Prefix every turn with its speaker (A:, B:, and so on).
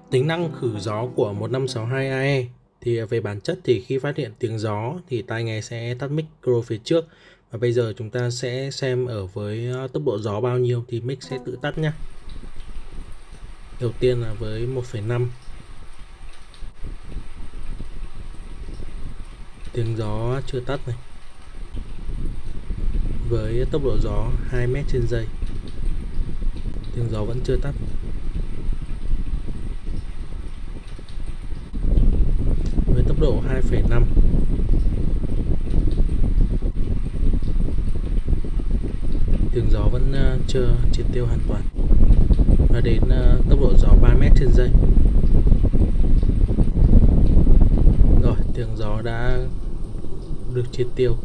A: Tính năng khử gió của 1562AE thì về bản chất thì khi phát hiện tiếng gió thì tai nghe sẽ tắt micro phía trước. Và bây giờ chúng ta sẽ xem ở với tốc độ gió bao nhiêu thì mic sẽ tự tắt nhé. Đầu tiên là với 1,5. Tiếng gió chưa tắt này. Với tốc độ gió 2 m trên giây. Tiếng gió vẫn chưa tắt. Với tốc độ 2,5. Tiếng gió vẫn chưa triệt tiêu hoàn toàn. Và đến tốc độ gió 3 m trên giây. Rồi, tiếng gió đã được triệt tiêu.